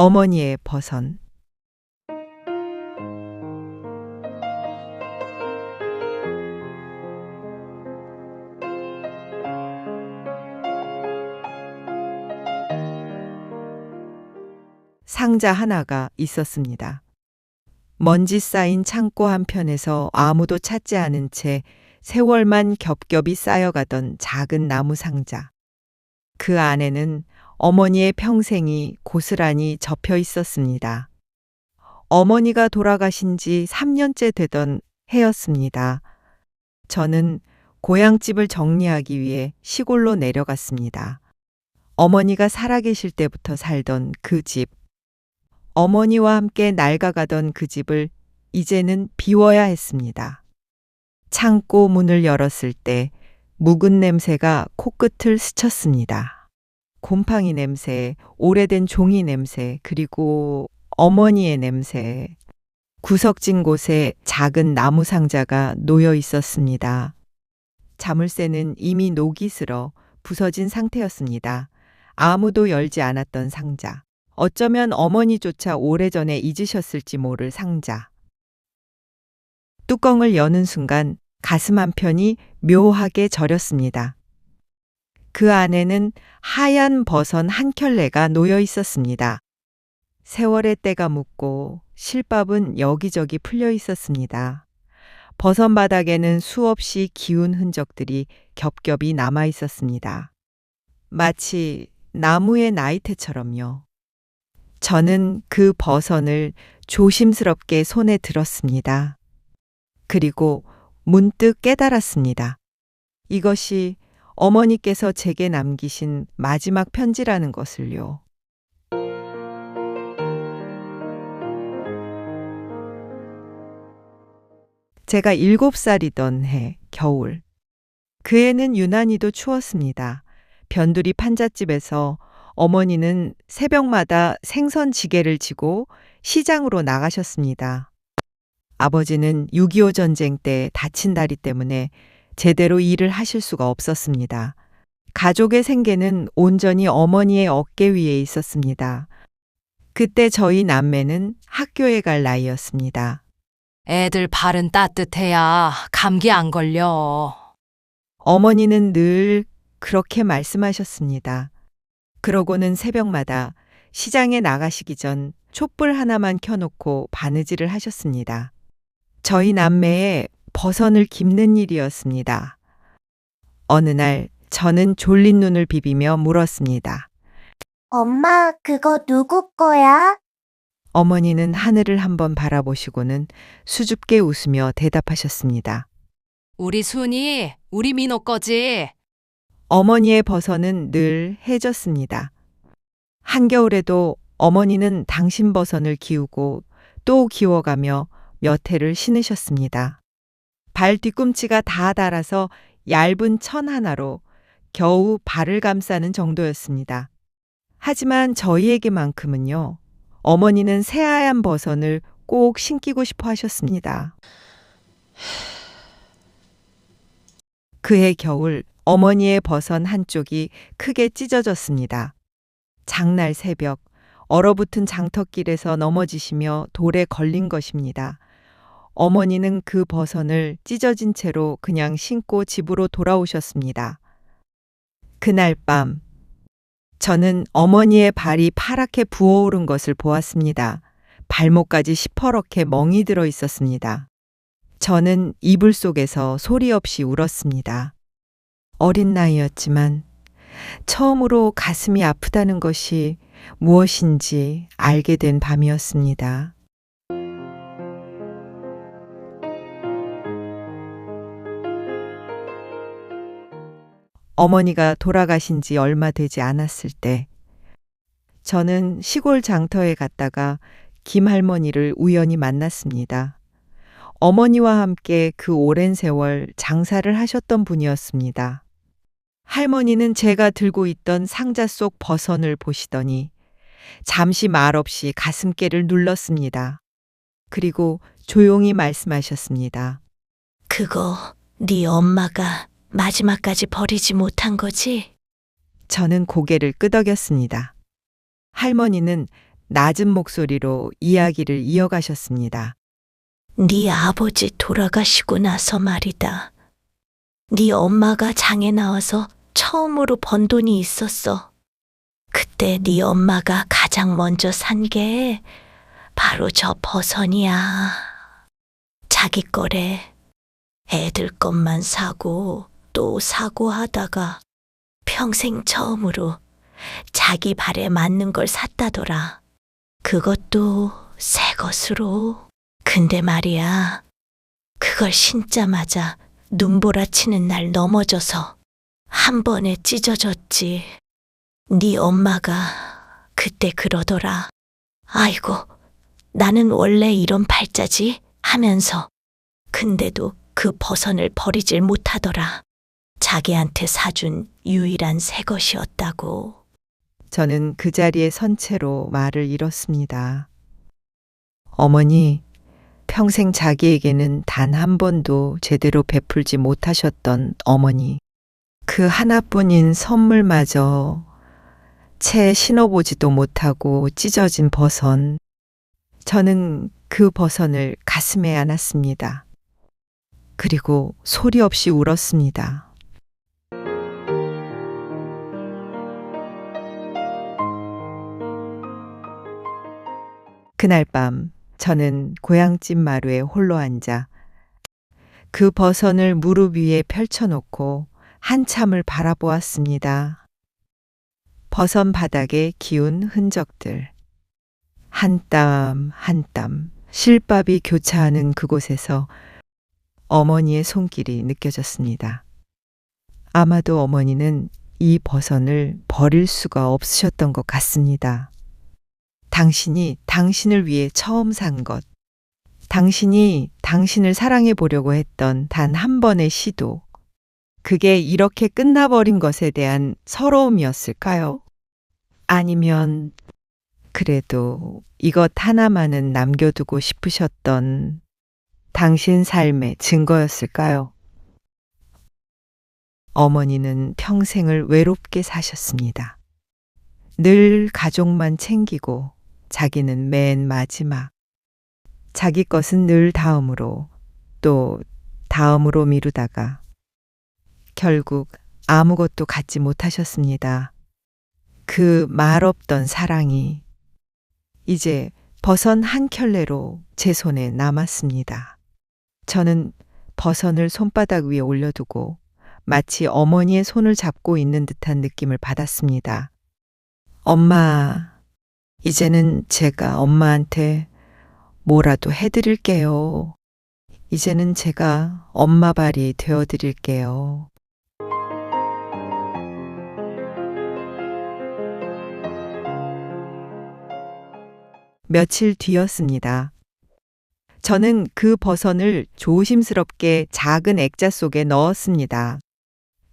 어머니의 버선. 상자 하나가 있었습니다. 먼지 쌓인 창고 한편에서 아무도 찾지 않은 채 세월만 겹겹이 쌓여가던 작은 나무 상자. 그 안에는 어머니의 평생이 고스란히 접혀 있었습니다. 어머니가 돌아가신 지 3년째 되던 해였습니다. 저는 고향집을 정리하기 위해 시골로 내려갔습니다. 어머니가 살아계실 때부터 살던 그 집. 어머니와 함께 낡아가던 그 집을 이제는 비워야 했습니다. 창고 문을 열었을 때 묵은 냄새가 코끝을 스쳤습니다. 곰팡이 냄새, 오래된 종이 냄새, 그리고 어머니의 냄새. 구석진 곳에 작은 나무 상자가 놓여 있었습니다. 자물쇠는 이미 녹이 슬어 부서진 상태였습니다. 아무도 열지 않았던 상자. 어쩌면 어머니조차 오래전에 잊으셨을지 모를 상자. 뚜껑을 여는 순간 가슴 한편이 묘하게 저렸습니다. 그 안에는 하얀 버선 한 켤레가 놓여 있었습니다. 세월의 때가 묻고 실밥은 여기저기 풀려 있었습니다. 버선 바닥에는 수없이 기운 흔적들이 겹겹이 남아 있었습니다. 마치 나무의 나이테처럼요. 저는 그 버선을 조심스럽게 손에 들었습니다. 그리고 문득 깨달았습니다. 이것이 어머니께서 제게 남기신 마지막 편지라는 것을요. 제가 7살이던 해 겨울. 그 해는 유난히도 추웠습니다. 변두리 판잣집에서 어머니는 새벽마다 생선지게를 지고 시장으로 나가셨습니다. 아버지는 6.25 전쟁 때 다친 다리 때문에 제대로 일을 하실 수가 없었습니다. 가족의 생계는 온전히 어머니의 어깨 위에 있었습니다. 그때 저희 남매는 학교에 갈 나이였습니다. 애들 발은 따뜻해야 감기 안 걸려. 어머니는 늘 그렇게 말씀하셨습니다. 그러고는 새벽마다 시장에 나가시기 전 촛불 하나만 켜놓고 바느질을 하셨습니다. 저희 남매의 버선을 깁는 일이었습니다. 어느 날 저는 졸린 눈을 비비며 물었습니다. 엄마, 그거 누구 거야? 어머니는 하늘을 한번 바라보시고는 수줍게 웃으며 대답하셨습니다. 우리 순이 우리 민호 거지. 어머니의 버선은 늘 해졌습니다. 한겨울에도 어머니는 당신 버선을 기우고 또 기워가며 몇 해를 신으셨습니다. 발 뒤꿈치가 다 닳아서 얇은 천 하나로 겨우 발을 감싸는 정도였습니다. 하지만 저희에게만큼은요, 어머니는 새하얀 버선을 꼭 신기고 싶어 하셨습니다. 그해 겨울 어머니의 버선 한쪽이 크게 찢어졌습니다. 장날 새벽 얼어붙은 장터길에서 넘어지시며 돌에 걸린 것입니다. 어머니는 그 버선을 찢어진 채로 그냥 신고 집으로 돌아오셨습니다. 그날 밤 저는 어머니의 발이 파랗게 부어오른 것을 보았습니다. 발목까지 시퍼렇게 멍이 들어 있었습니다. 저는 이불 속에서 소리 없이 울었습니다. 어린 나이였지만 처음으로 가슴이 아프다는 것이 무엇인지 알게 된 밤이었습니다. 어머니가 돌아가신 지 얼마 되지 않았을 때 저는 시골 장터에 갔다가 김할머니를 우연히 만났습니다. 어머니와 함께 그 오랜 세월 장사를 하셨던 분이었습니다. 할머니는 제가 들고 있던 상자 속 버선을 보시더니 잠시 말없이 가슴께를 눌렀습니다. 그리고 조용히 말씀하셨습니다. 그거 네 엄마가 마지막까지 버리지 못한 거지? 저는 고개를 끄덕였습니다. 할머니는 낮은 목소리로 이야기를 이어가셨습니다. 네 아버지 돌아가시고 나서 말이다. 네 엄마가 장에 나와서 처음으로 번 돈이 있었어. 그때 네 엄마가 가장 먼저 산 게 바로 저 버선이야. 자기 거래. 애들 것만 사고 또 사고 하다가 평생 처음으로 자기 발에 맞는 걸 샀다더라. 그것도 새 것으로. 근데 말이야, 그걸 신자마자 눈보라치는 날 넘어져서 한 번에 찢어졌지. 네 엄마가 그때 그러더라. 아이고, 나는 원래 이런 팔자지 하면서. 근데도 그 버선을 버리질 못하더라. 자기한테 사준 유일한 새 것이었다고. 저는 그 자리에 선 채로 말을 잃었습니다. 어머니, 평생 자기에게는 단 한 번도 제대로 베풀지 못하셨던 어머니. 그 하나뿐인 선물마저 채 신어보지도 못하고 찢어진 버선. 저는 그 버선을 가슴에 안았습니다. 그리고 소리 없이 울었습니다. 그날 밤 저는 고향집 마루에 홀로 앉아 그 버선을 무릎 위에 펼쳐놓고 한참을 바라보았습니다. 버선 바닥에 기운 흔적들. 한 땀 한 땀 실밥이 교차하는 그곳에서 어머니의 손길이 느껴졌습니다. 아마도 어머니는 이 버선을 버릴 수가 없으셨던 것 같습니다. 당신이 당신을 위해 처음 산 것, 당신이 당신을 사랑해 보려고 했던 단 한 번의 시도, 그게 이렇게 끝나버린 것에 대한 서러움이었을까요? 아니면 그래도 이것 하나만은 남겨두고 싶으셨던 당신 삶의 증거였을까요? 어머니는 평생을 외롭게 사셨습니다. 늘 가족만 챙기고 자기는 맨 마지막. 자기 것은 늘 다음으로 또 다음으로 미루다가 결국 아무것도 갖지 못하셨습니다. 그 말없던 사랑이 이제 버선 한 켤레로 제 손에 남았습니다. 저는 버선을 손바닥 위에 올려두고 마치 어머니의 손을 잡고 있는 듯한 느낌을 받았습니다. 엄마, 이제는 제가 엄마한테 뭐라도 해드릴게요. 이제는 제가 엄마 발이 되어드릴게요. 며칠 뒤였습니다. 저는 그 버선을 조심스럽게 작은 액자 속에 넣었습니다.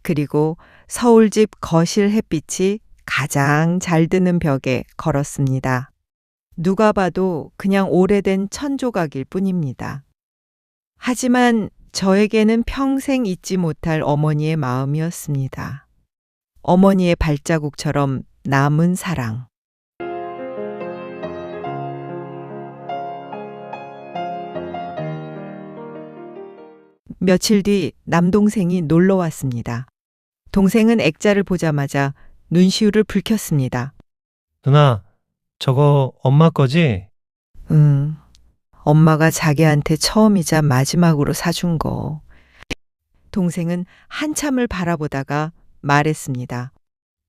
그리고 서울집 거실 햇빛이 가장 잘 드는 벽에 걸었습니다. 누가 봐도 그냥 오래된 천조각일 뿐입니다. 하지만 저에게는 평생 잊지 못할 어머니의 마음이었습니다. 어머니의 발자국처럼 남은 사랑. 며칠 뒤 남동생이 놀러 왔습니다. 동생은 액자를 보자마자 눈시울을 붉혔습니다. 누나, 저거 엄마 거지? 엄마가 자기한테 처음이자 마지막으로 사준 거. 동생은 한참을 바라보다가 말했습니다.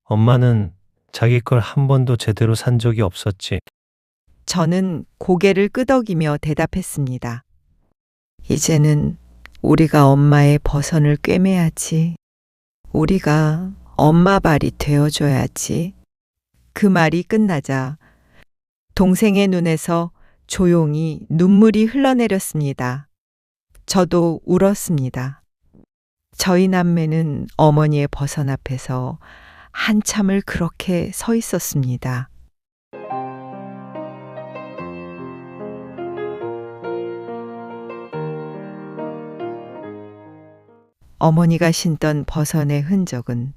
엄마는 자기 걸 한 번도 제대로 산 적이 없었지. 저는 고개를 끄덕이며 대답했습니다. 이제는 우리가 엄마의 버선을 꿰매야지. 우리가 엄마 발이 되어줘야지. 그 말이 끝나자 동생의 눈에서 조용히 눈물이 흘러내렸습니다. 저도 울었습니다. 저희 남매는 어머니의 버선 앞에서 한참을 그렇게 서 있었습니다. 어머니가 신던 버선의 흔적은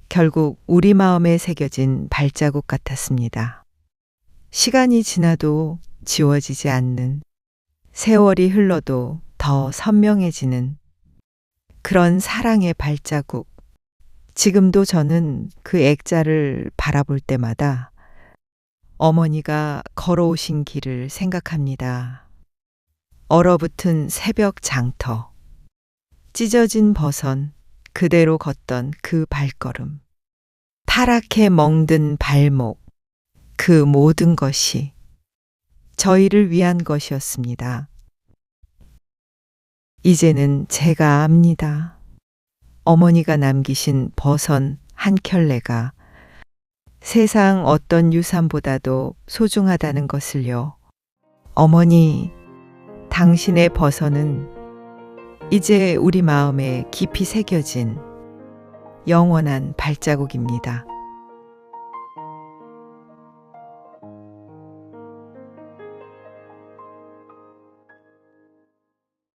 결국 우리 마음에 새겨진 발자국 같았습니다. 시간이 지나도 지워지지 않는, 세월이 흘러도 더 선명해지는 그런 사랑의 발자국. 지금도 저는 그 액자를 바라볼 때마다 어머니가 걸어오신 길을 생각합니다. 얼어붙은 새벽 장터, 찢어진 버선, 그대로 걷던 그 발걸음, 타락해 멍든 발목, 그 모든 것이 저희를 위한 것이었습니다. 이제는 제가 압니다. 어머니가 남기신 버선 한 켤레가 세상 어떤 유산보다도 소중하다는 것을요. 어머니, 당신의 버선은 이제 우리 마음에 깊이 새겨진 영원한 발자국입니다.